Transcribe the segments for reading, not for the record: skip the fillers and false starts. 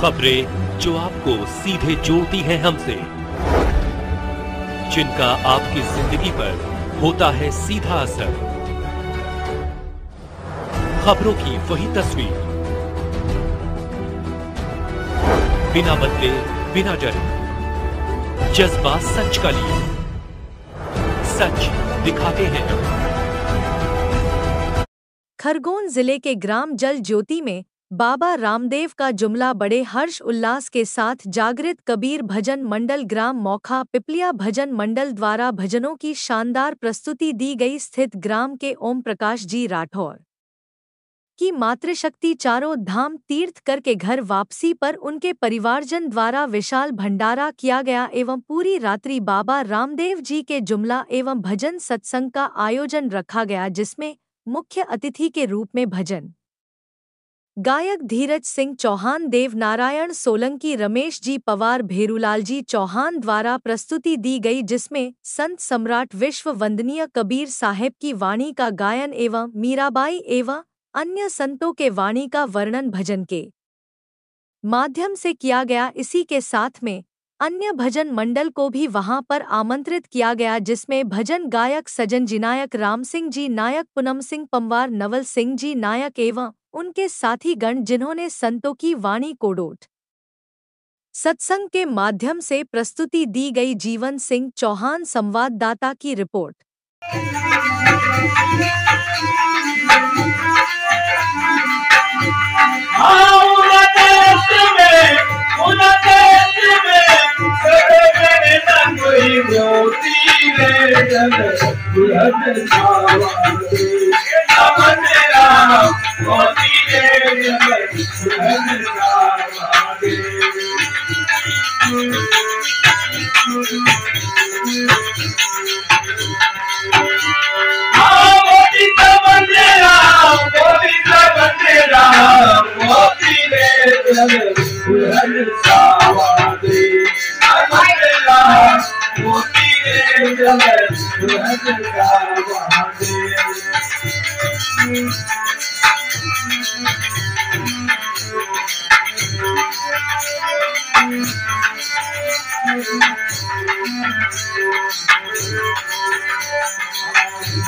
खबरें जो आपको सीधे जोड़ती हैं हमसे, जिनका आपकी जिंदगी पर होता है सीधा असर। खबरों की वही तस्वीर, बिना बदले बिना डरे, जज्बा सच का लिए, सच दिखाते हैं। खरगोन जिले के ग्राम जल ज्योति में बाबा रामदेव का जुमला बड़े हर्ष उल्लास के साथ जागृत कबीर भजन मंडल ग्राम मौखा पिपलिया भजन मंडल द्वारा भजनों की शानदार प्रस्तुति दी गई। स्थित ग्राम के ओम प्रकाश जी राठौर की मातृशक्ति चारों धाम तीर्थ करके घर वापसी पर उनके परिवारजन द्वारा विशाल भंडारा किया गया एवं पूरी रात्रि बाबा रामदेव जी के जुमला एवं भजन सत्संग का आयोजन रखा गया, जिसमें मुख्य अतिथि के रूप में भजन गायक धीरज सिंह चौहान, देव नारायण सोलंकी, रमेश जी पवार, भेरूलाल जी चौहान द्वारा प्रस्तुति दी गई, जिसमें संत सम्राट विश्व वंदनीय कबीर साहेब की वाणी का गायन एवं मीराबाई एवं अन्य संतों के वाणी का वर्णन भजन के माध्यम से किया गया। इसी के साथ में अन्य भजन मंडल को भी वहां पर आमंत्रित किया गया, जिसमें भजन गायक सजन जी नायक, राम सिंह जी नायक, पूनम सिंह पंवार, नवल सिंह जी नायक एवं उनके साथी गण, जिन्होंने संतों की वाणी कोडोट सत्संग के माध्यम से प्रस्तुति दी गई। जीवन सिंह चौहान, संवाददाता की रिपोर्ट।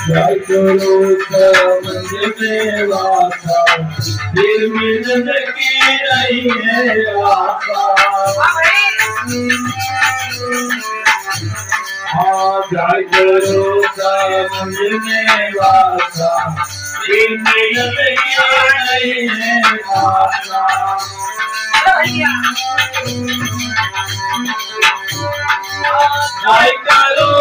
जय गुरु मंदिर वासा, दिल में जिंदगी नहीं है आशा। हाँ, जय गुरु मंदिर वासा, दिल में जिंदगी नहीं है आशा। जय गुरु